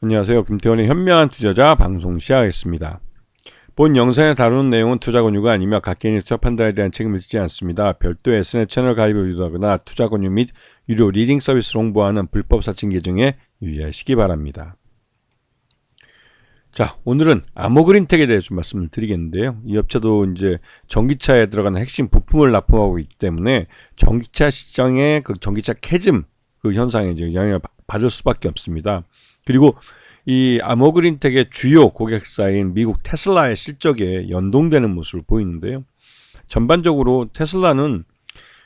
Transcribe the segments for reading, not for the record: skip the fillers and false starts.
안녕하세요. 김태원의 현명한 투자자 방송 시작하겠습니다. 본 영상에 다루는 내용은 투자 권유가 아니며 각개인의 투자 판단에 대한 책임을 지지 않습니다. 별도 SNS 채널 가입을 유도하거나 투자 권유 및 유료 리딩 서비스를 홍보하는 불법 사칭 계정에 유의하시기 바랍니다. 자, 오늘은 아모그린텍에 대해 좀 말씀을 드리겠는데요. 이 업체도 이제 전기차에 들어가는 핵심 부품을 납품하고 있기 때문에 전기차 시장의 그 전기차 캐즘 그 현상에 이제 영향을 받을 수밖에 없습니다. 그리고 이 아모그린텍의 주요 고객사인 미국 테슬라의 실적에 연동되는 모습을 보이는데요. 전반적으로 테슬라는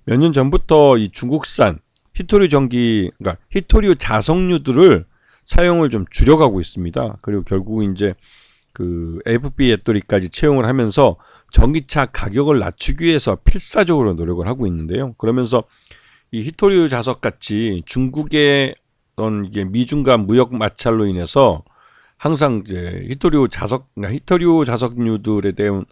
몇 년 전부터 이 중국산 그러니까 히토류 자석류들을 사용을 좀 줄여가고 있습니다. 그리고 결국 이제 그 AFP 배터리까지 채용을 하면서 전기차 가격을 낮추기 위해서 필사적으로 노력을 하고 있는데요. 그러면서 이 히토류 자석 같이 중국의 어떤 이게 미중 간 무역 마찰로 인해서 항상 이제 히토류 자석류들에 대한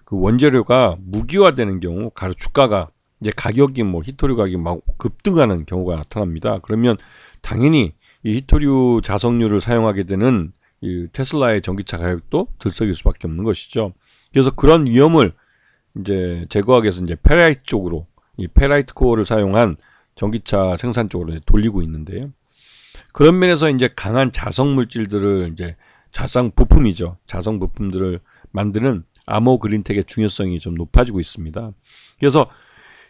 그 원재료가 무기화되는 경우 가로 주가가 이제 가격이 히토류 가격이 막 급등하는 경우가 나타납니다. 그러면 당연히 이 히토류 자석류를 사용하게 되는 이 테슬라의 전기차 가격도 들썩일 수밖에 없는 것이죠. 그래서 그런 위험을 이제 제거하기 위해서 이제 페라이트 쪽으로 이 페라이트 코어를 사용한 전기차 생산 쪽으로 돌리고 있는데요. 그런 면에서 이제 강한 자석 물질들을 이제 자성 부품들을 만드는 아모그린텍의 중요성이 좀 높아지고 있습니다. 그래서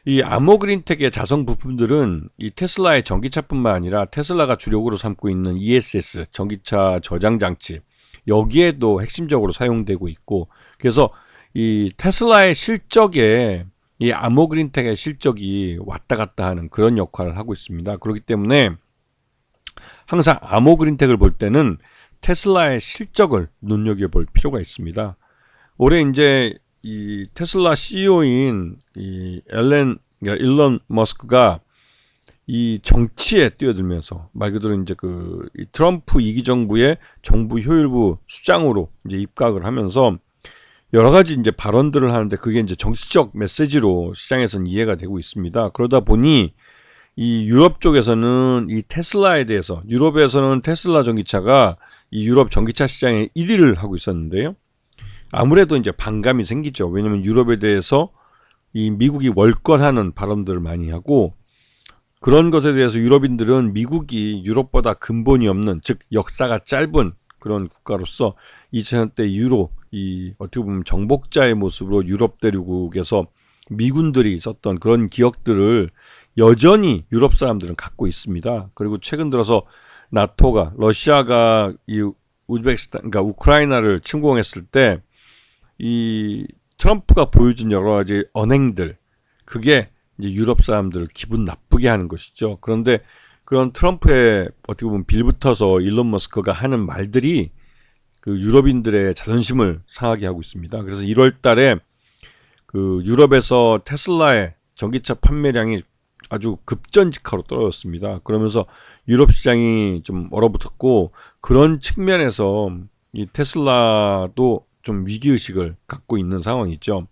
이 아모그린텍의 자성 부품들은 이 테슬라의 전기차뿐만 아니라 테슬라가 주력으로 삼고 있는 ESS 전기차 저장 장치 여기에도 핵심적으로 사용되고 있고, 그래서 이 테슬라의 실적에 이 아모그린텍의 실적이 왔다 갔다 하는 그런 역할을 하고 있습니다. 그렇기 때문에 항상 아모그린텍을 볼 때는 테슬라의 실적을 눈여겨볼 필요가 있습니다. 올해 이제 이 테슬라 CEO인 이 일론 머스크가 이 정치에 뛰어들면서 말 그대로 이제 이 트럼프 2기 정부의 정부 효율부 수장으로 이제 입각을 하면서 여러 가지 이제 발언들을 하는데 그게 이제 정치적 메시지로 시장에서는 이해가 되고 있습니다. 그러다 보니 이 유럽 쪽에서는 이 테슬라에 대해서 유럽에서는 테슬라 전기차가 이 유럽 전기차 시장에 1위를 하고 있었는데요. 아무래도 이제 반감이 생기죠. 왜냐하면 유럽에 대해서 이 미국이 월권하는 발언들을 많이 하고, 그런 것에 대해서 유럽인들은 미국이 유럽보다 근본이 없는, 즉 역사가 짧은 그런 국가로서 2000년대 이후로 이 어떻게 보면 정복자의 모습으로 유럽 대륙에서 미군들이 있었던 그런 기억들을 여전히 유럽 사람들은 갖고 있습니다. 그리고 최근 들어서 나토가 러시아가 이 그러니까 우크라이나를 침공했을 때 이 트럼프가 보여준 여러 가지 언행들, 그게 이제 유럽 사람들을 기분 나쁘게 하는 것이죠. 그런데 그런 트럼프의 어떻게 보면 빌붙어서 일론 머스크가 하는 말들이 그 유럽인들의 자존심을 상하게 하고 있습니다. 그래서 1월 달에 그 유럽에서 테슬라의 전기차 판매량이 아주 급전직하로 떨어졌습니다. 그러면서 유럽 시장이 좀 얼어붙었고, 그런 측면에서 이 테슬라도 좀 위기의식을 갖고 있는 상황이죠.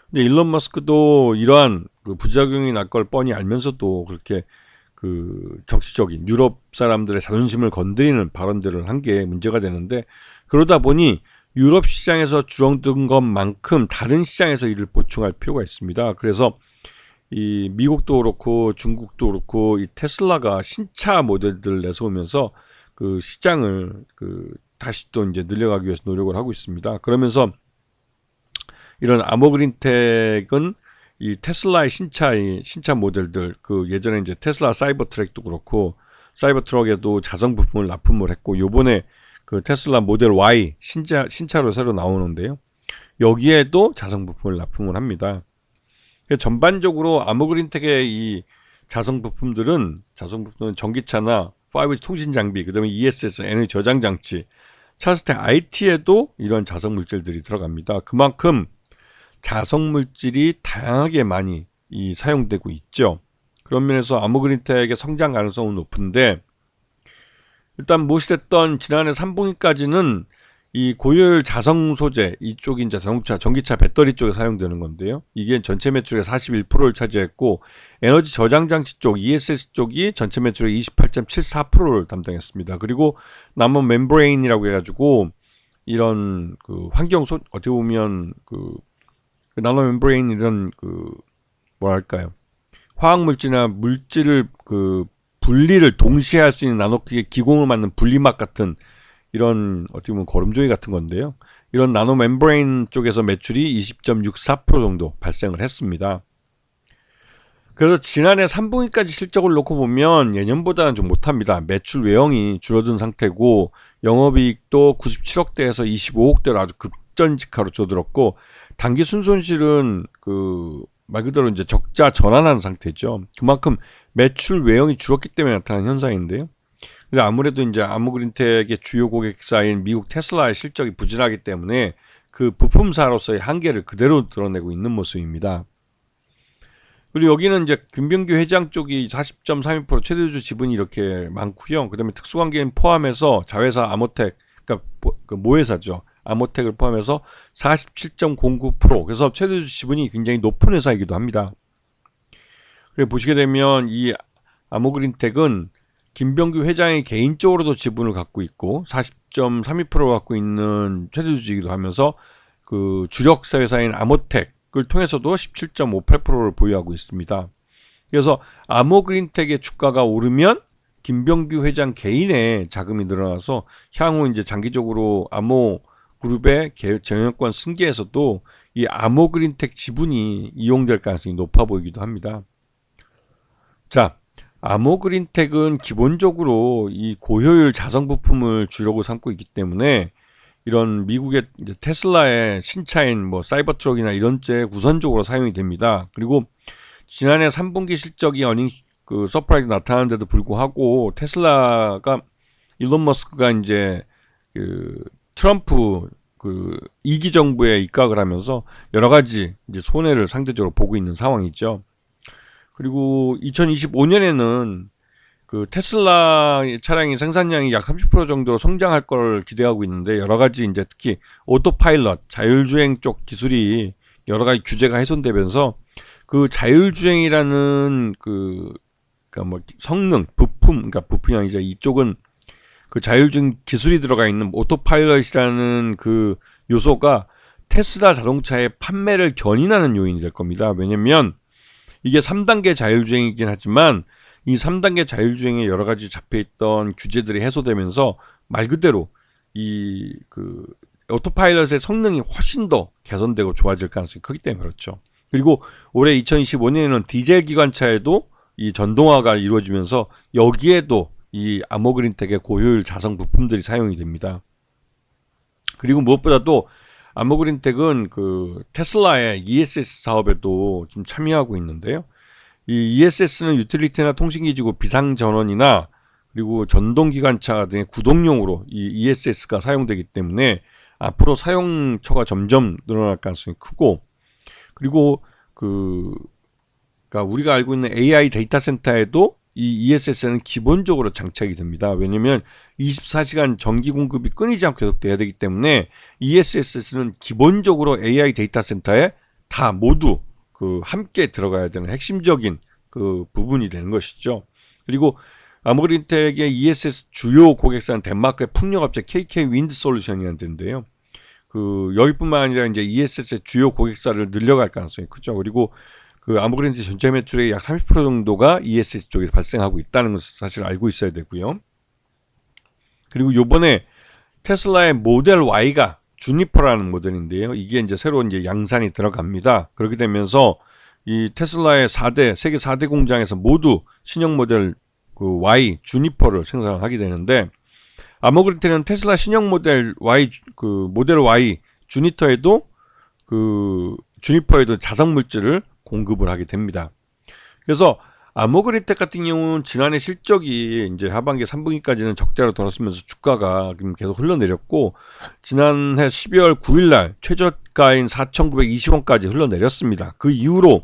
근데 일론 머스크도 이러한 그 부작용이 날 걸 뻔히 알면서도 그렇게 그 정치적인 유럽 사람들의 자존심을 건드리는 발언들을 한 게 문제가 되는데, 그러다 보니 유럽 시장에서 줄어든 것만큼 다른 시장에서 이를 보충할 필요가 있습니다. 그래서 이 미국도 그렇고 중국도 그렇고 이 테슬라가 신차 모델들을 내세우면서 그 시장을 다시 또 이제 늘려가기 위해서 노력을 하고 있습니다. 그러면서 이런 아모그린텍은 이 테슬라의 신차 모델들, 그 예전에 이제 테슬라 사이버트랙도 그렇고 사이버트럭에도 자성 부품을 납품을 했고, 요번에 그 테슬라 모델 Y 신차로 새로 나오는데요. 여기에도 자성 부품을 납품을 합니다. 전반적으로 아모그린텍의 이 자성 부품들은 전기차나 5G 통신 장비, 그다음에 ESS 에너지 저장 장치, 차스텍 IT에도 이런 자성 물질들이 들어갑니다. 그만큼 자성 물질이 다양하게 많이 사용되고 있죠. 그런 면에서 아모그린텍의 성장 가능성은 높은데, 일단 무엇이 됐던 지난해 3분기까지는 이 고효율 자성 소재 이쪽이 이제 자동차, 전기차 배터리 쪽에 사용되는 건데요. 이게 전체 매출의 41%를 차지했고 에너지 저장 장치 쪽 ESS 쪽이 전체 매출의 28.74%를 담당했습니다. 그리고 나노 멤브레인이라고 해가지고 이런 그 환경 소 어떻게 보면 그 나노 멤브레인 이런 그 뭐랄까요? 화학 물질이나 물질을 그 분리를 동시에 할 수 있는 나노크기의 기공을 만든 분리막 같은 이런 어떻게 보면 거름종이 같은 건데요. 이런 나노 멤브레인 쪽에서 매출이 20.64% 정도 발생을 했습니다. 그래서 지난해 3분기까지 실적을 놓고 보면 예년보다는 좀 못합니다. 매출 외형이 줄어든 상태고 영업이익도 97억대에서 25억대로 아주 급전직하로 줄어들었고 단기 순손실은 그 말 그대로 이제 적자 전환하는 상태죠. 그만큼 매출 외형이 줄었기 때문에 나타난 현상인데요. 근데 아무래도 이제 아모그린텍의 주요 고객사인 미국 테슬라의 실적이 부진하기 때문에 그 부품사로서의 한계를 그대로 드러내고 있는 모습입니다. 그리고 여기는 이제 김병규 회장 쪽이 40.32% 최대주 지분이 이렇게 많고요. 그다음에 특수관계인 포함해서 자회사 아모텍, 그러니까 그 모회사죠. 아모텍을 포함해서 47.09%. 그래서 최대주 지분이 굉장히 높은 회사이기도 합니다. 그리고 보시게 되면 이 아모그린텍은 김병규 회장이 개인적으로도 지분을 갖고 있고 40.32%를 갖고 있는 최대주주이기도 하면서 그 주력 회사인 아모텍을 통해서도 17.58%를 보유하고 있습니다. 그래서 아모그린텍의 주가가 오르면 김병규 회장 개인의 자금이 늘어나서 향후 이제 장기적으로 아모그룹의 경영권 승계에서도 이 아모그린텍 지분이 이용될 가능성이 높아 보이기도 합니다. 자, 아모그린텍은 기본적으로 이 고효율 자성 부품을 주력으로 삼고 있기 때문에 이런 미국의 이제 테슬라의 신차인 뭐 사이버트럭이나 이런 데 우선적으로 사용이 됩니다. 그리고 지난해 3분기 실적이 어닝 그 서프라이즈 나타나는데도 불구하고 테슬라가 일론 머스크가 이제 그 트럼프 그 2기 정부에 입각을 하면서 여러 가지 이제 손해를 상대적으로 보고 있는 상황이죠. 그리고 2025년에는 그 테슬라 차량의 생산량이 약 30% 정도로 성장할 걸 기대하고 있는데 여러 가지 이제 특히 오토파일럿 자율주행 쪽 기술이 여러 가지 규제가 훼손되면서 그 자율주행이라는 그러니까 뭐 성능 부품 그러니까 부품이 아니죠. 이쪽은 그 자율주행 기술이 들어가 있는 오토파일럿이라는 그 요소가 테슬라 자동차의 판매를 견인하는 요인이 될 겁니다. 왜냐면 이게 3단계 자율주행이긴 하지만 이 3단계 자율주행에 여러 가지 잡혀있던 규제들이 해소되면서 말 그대로 이 그 오토파일럿의 성능이 훨씬 더 개선되고 좋아질 가능성이 크기 때문에 그렇죠. 그리고 올해 2025년에는 디젤 기관차에도 이 전동화가 이루어지면서 여기에도 이 아모그린텍의 고효율 자성 부품들이 사용이 됩니다. 그리고 무엇보다도 아모그린텍은 그 테슬라의 ESS 사업에도 좀 참여하고 있는데요. 이 ESS는 유틸리티나 통신기지고 비상전원이나 그리고 전동기관차 등의 구동용으로 이 ESS가 사용되기 때문에 앞으로 사용처가 점점 늘어날 가능성이 크고 그리고 그러니까 우리가 알고 있는 AI 데이터 센터에도 이 ESS는 기본적으로 장착이 됩니다. 왜냐하면 24시간 전기 공급이 끊이지 않고 계속돼야 되기 때문에 ESS는 기본적으로 AI 데이터 센터에 다 모두 그 함께 들어가야 되는 핵심적인 그 부분이 되는 것이죠. 그리고 아모그린텍의 ESS 주요 고객사는 덴마크의 풍력업체 KK 윈드 솔루션이라는 데인데요. 그 여기뿐만 아니라 이제 ESS의 주요 고객사를 늘려갈 가능성이 크죠. 그리고 그 아모그린텍 전체 매출의 약 30% 정도가 ESS 쪽에서 발생하고 있다는 것을 사실 알고 있어야 되고요. 그리고 요번에 테슬라의 모델 Y가 주니퍼라는 모델인데요. 이게 이제 새로 이제 양산이 들어갑니다. 그렇게 되면서 이 테슬라의 세계 4대 공장에서 모두 신형 모델 그 Y 주니퍼를 생산하게 되는데 아모그린텍은 테슬라 신형 모델 Y 모델 Y 주니퍼에도 자성 물질을 공급을 하게 됩니다. 그래서 아모그린텍 같은 경우는 지난해 실적이 이제 하반기 3분기까지는 적자로 돌아서면서 주가가 계속 흘러내렸고 지난해 12월 9일날 최저가인 4,920원까지 흘러내렸습니다. 그 이후로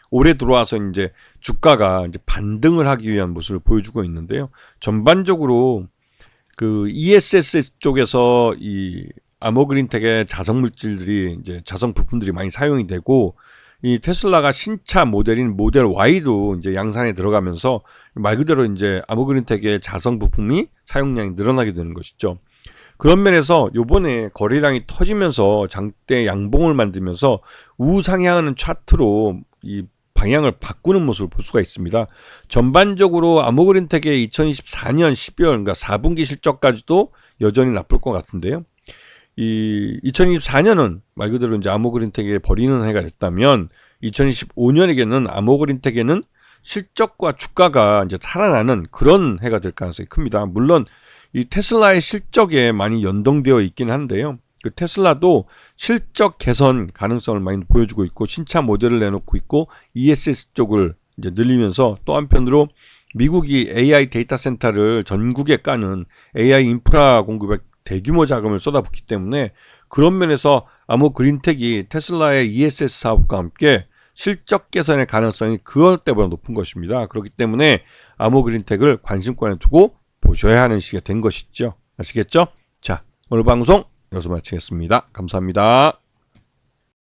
올해 들어와서 이제 주가가 이제 반등을 하기 위한 모습을 보여주고 있는데요. 전반적으로 그 ESS 쪽에서 이 아모그린텍의 자성 물질들이 이제 자성 부품들이 많이 사용이 되고 이 테슬라가 신차 모델인 모델 Y도 이제 양산에 들어가면서 말 그대로 이제 아모그린텍의 자성 부품이 사용량이 늘어나게 되는 것이죠. 그런 면에서 요번에 거래량이 터지면서 장대 양봉을 만들면서 우상향하는 차트로 이 방향을 바꾸는 모습을 볼 수가 있습니다. 전반적으로 아모그린텍의 2024년 12월 그러니까 4분기 실적까지도 여전히 나쁠 것 같은데요. 이 2024년은 말 그대로 이제 아모그린텍에 버리는 해가 됐다면 2025년에게는 아모그린텍에는 실적과 주가가 이제 살아나는 그런 해가 될 가능성이 큽니다. 물론 이 테슬라의 실적에 많이 연동되어 있긴 한데요. 그 테슬라도 실적 개선 가능성을 많이 보여주고 있고 신차 모델을 내놓고 있고 ESS 쪽을 이제 늘리면서 또 한편으로 미국이 AI 데이터 센터를 전국에 까는 AI 인프라 공급에 대규모 자금을 쏟아붓기 때문에 그런 면에서 아모그린텍이 테슬라의 ESS 사업과 함께 실적 개선의 가능성이 그럴 때보다 높은 것입니다. 그렇기 때문에 아모그린텍을 관심권에 두고 보셔야 하는 시기가 된 것이죠. 아시겠죠? 자, 오늘 방송 여기서 마치겠습니다. 감사합니다.